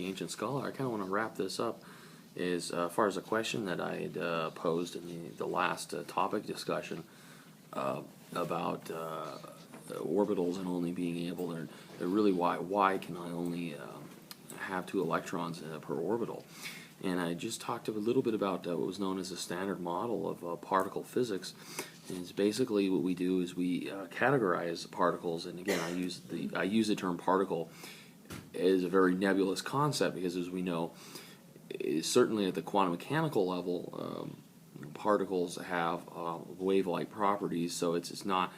the Ancient Scholar, I kind of want to wrap this up as far as a question that I had posed in the last topic discussion about orbitals and only being able to really why can I only have 2 electrons per orbital. And I just talked a little bit about what was known as a standard model of particle physics. And it's basically what we do is we categorize particles, and again I use the term particle as a very nebulous concept because, as we know, certainly at the quantum mechanical level, particles have wave-like properties, so it's not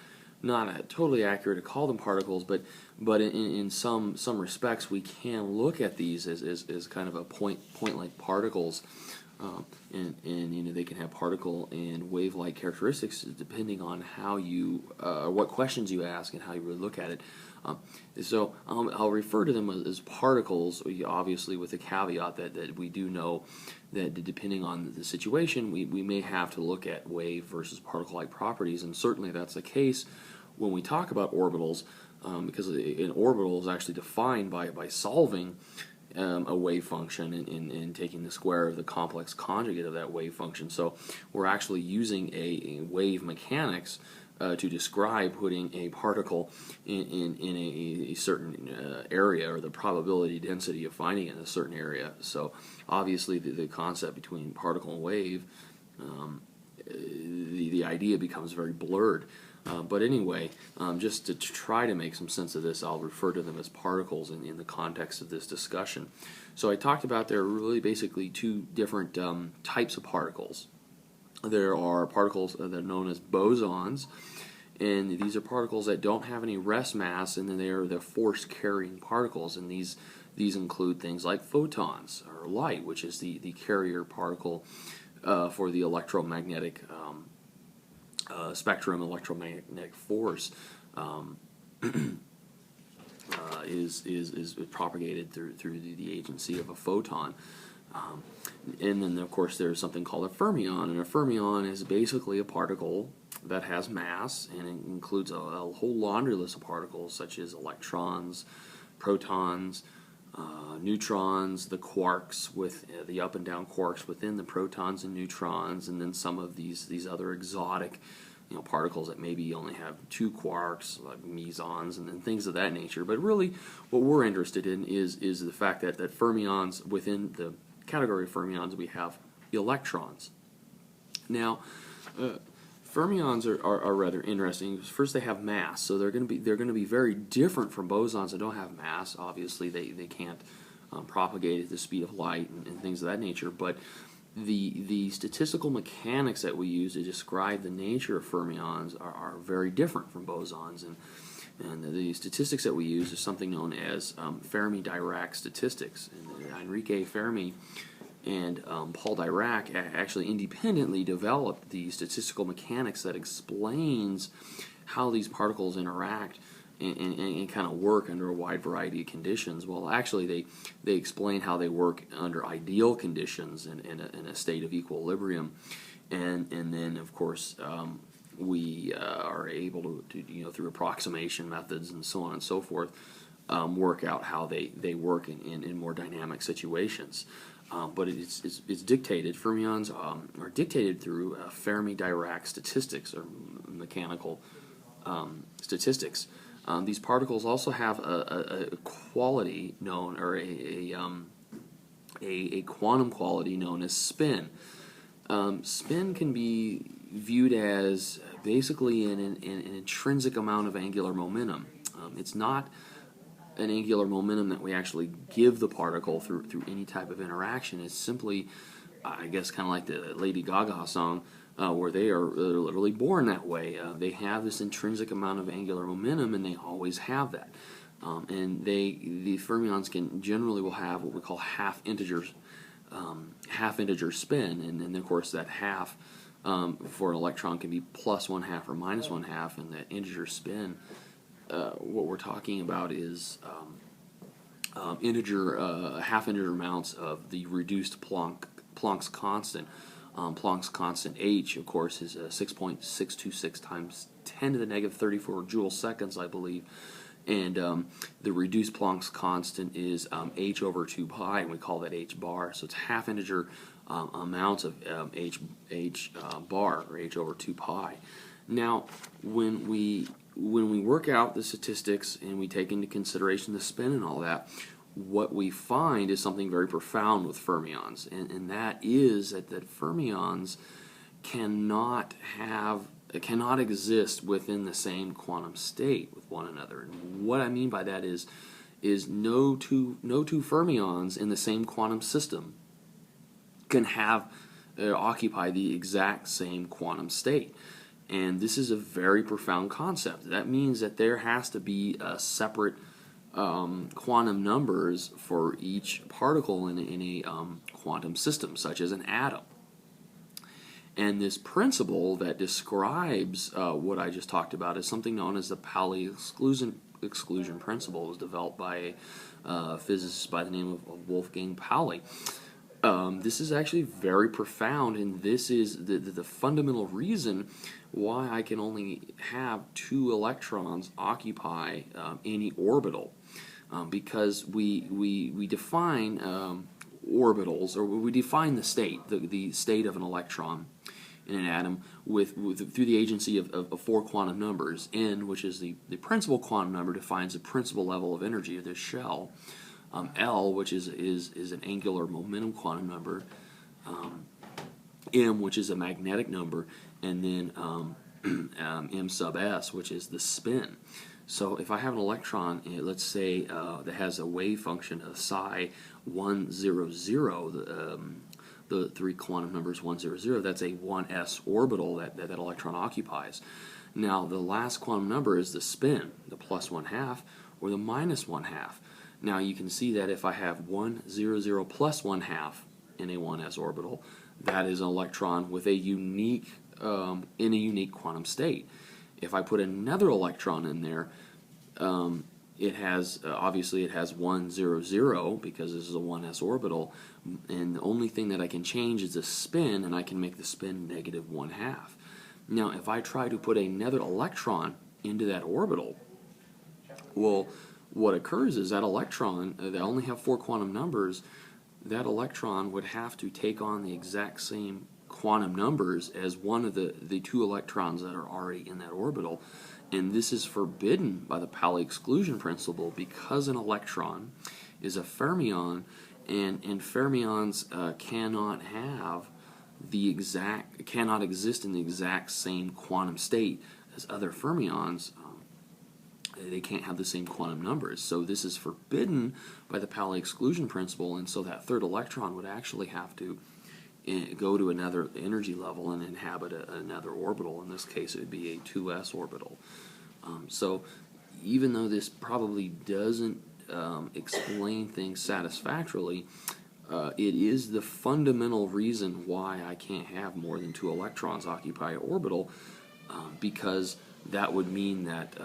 totally accurate to call them particles, but in some respects we can look at these as kind of a point-like particles, and you know, they can have particle and wave-like characteristics depending on how you what questions you ask and how you really look at it. So I'll refer to them as particles, obviously with the caveat that we do know that depending on the situation, we may have to look at wave versus particle-like properties, and certainly that's the case when we talk about orbitals, because an orbital is actually defined by solving a wave function and taking the square of the complex conjugate of that wave function. So we're actually using a wave mechanics to describe putting a particle in a certain area, or the probability density of finding it in a certain area. So obviously the concept between particle and wave, the idea becomes very blurred. But anyway, just to try to make some sense of this, I'll refer to them as particles in the context of this discussion. So I talked about there are really basically 2 different types of particles. There are particles that are known as bosons, and these are particles that don't have any rest mass, and then they're force-carrying particles, and these include things like photons or light, which is the carrier particle for the electromagnetic spectrum. Electromagnetic force is propagated through the agency of a photon. And then, of course, there's something called a fermion, and a fermion is basically a particle that has mass, and it includes a whole laundry list of particles such as electrons, protons, neutrons, the quarks with the up and down quarks within the protons and neutrons, and then some of these other exotic, you know, particles that maybe only have 2 quarks, like mesons and things of that nature. But really, what we're interested in is the fact that fermions, within the category of fermions, we have the electrons. Now, fermions are rather interesting. First, they have mass, so they're going to be very different from bosons that don't have mass. Obviously, they can't propagate at the speed of light and things of that nature. But the statistical mechanics that we use to describe the nature of fermions are very different from bosons, and the statistics that we use is something known as Fermi-Dirac statistics. And Enrique Fermi and Paul Dirac actually independently developed the statistical mechanics that explains how these particles interact and kind of work under a wide variety of conditions. Well, actually, they explain how they work under ideal conditions in a state of equilibrium, and then, of course, we are able to, you know, through approximation methods and so on and so forth, work out how they work in more dynamic situations. But it's dictated, fermions are dictated through Fermi-Dirac statistics, or mechanical statistics. These particles also have a quality known, or a quantum quality known as spin. Spin can be viewed as basically an intrinsic amount of angular momentum. It's not an angular momentum that we actually give the particle through any type of interaction. It's simply, I guess, kind of like the Lady Gaga song, where they're literally born that way. They have this intrinsic amount of angular momentum, and they always have that. And the fermions will have what we call half integer spin, and then of course that half for an electron can be plus 1/2 or minus 1/2, and that integer spin. What we're talking about is half integer amounts of the reduced Planck's constant. Planck's constant h, of course, is 6.626 times 10 to the negative 34 joule seconds, I believe. And the reduced Planck's constant is h over 2 pi, and we call that h bar. So it's half integer amounts of h bar, or h over 2 pi. Now, when we work out the statistics and we take into consideration the spin and all that, what we find is something very profound with fermions, and that is that fermions cannot exist within the same quantum state with one another. And what I mean by that is no two fermions in the same quantum system can occupy the exact same quantum state. And this is a very profound concept. That means that there has to be a separate quantum numbers for each particle in a quantum system, such as an atom. And this principle that describes what I just talked about is something known as the Pauli exclusion principle. It was developed by a physicist by the name of Wolfgang Pauli. This is actually very profound, and this is the fundamental reason why I can only have 2 electrons occupy any orbital, because we define orbitals, or we define the state of an electron in an atom through the agency of 4 quantum numbers. N, which is the principal quantum number, defines the principal level of energy of this shell. L, which is an angular momentum quantum number. M, which is a magnetic number, and then M sub s, which is the spin. So if I have an electron, let's say that has a wave function of psi 100, the 3 quantum numbers 100, that's a 1s orbital that electron occupies. Now the last quantum number is the spin, the plus 1/2 or the minus 1/2. Now you can see that if I have 100 plus 1/2 in a 1s orbital, that is an electron with a unique in a unique quantum state. If I put another electron in there, it has obviously it has 100 because this is a 1s orbital, and the only thing that I can change is the spin, and I can make the spin negative 1/2. Now if I try to put another electron into that orbital, well, what occurs is that electron, they only have 4 quantum numbers, that electron would have to take on the exact same quantum numbers as one of the 2 electrons that are already in that orbital. And this is forbidden by the Pauli exclusion principle, because an electron is a fermion, and fermions cannot exist in the exact same quantum state as other fermions. They can't have the same quantum numbers. So this is forbidden by the Pauli exclusion principle, and so that 3rd electron would actually have to go to another energy level and inhabit another orbital. In this case, it would be a 2s orbital. So even though this probably doesn't explain things satisfactorily, it is the fundamental reason why I can't have more than 2 electrons occupy an orbital, because that would mean that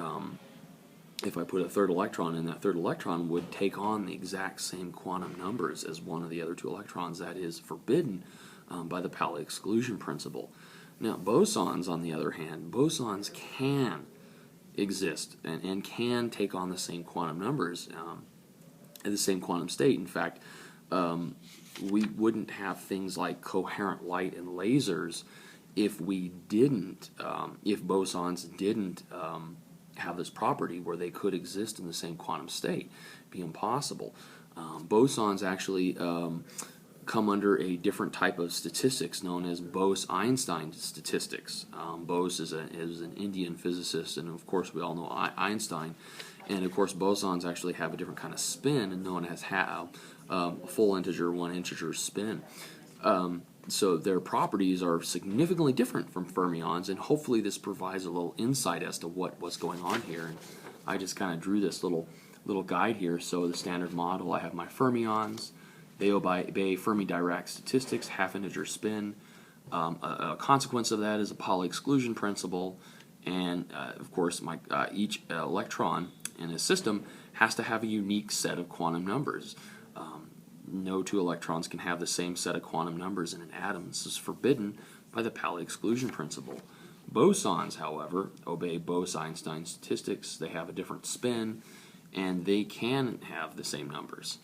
if I put a 3rd electron in, that 3rd electron would take on the exact same quantum numbers as one of the other 2 electrons. That is forbidden by the Pauli exclusion principle. Now bosons, on the other hand, bosons can exist and can take on the same quantum numbers in the same quantum state. In fact, we wouldn't have things like coherent light and lasers if bosons didn't have this property where they could exist in the same quantum state. It'd be impossible. Bosons actually come under a different type of statistics known as Bose-Einstein statistics. Bose is an Indian physicist, and of course we all know Einstein. And of course bosons actually have a different kind of spin, and known as full integer, 1 integer spin. So their properties are significantly different from fermions, and hopefully this provides a little insight as to what's going on here. And I just kind of drew this little guide here. So the standard model, I have my fermions. They obey Fermi-Dirac statistics, half integer spin. A consequence of that is a Pauli exclusion principle, and of course each electron in a system has to have a unique set of quantum numbers. No 2 electrons can have the same set of quantum numbers in an atom. This is forbidden by the Pauli exclusion principle. Bosons, however, obey Bose-Einstein statistics. They have a different spin, and they can have the same numbers.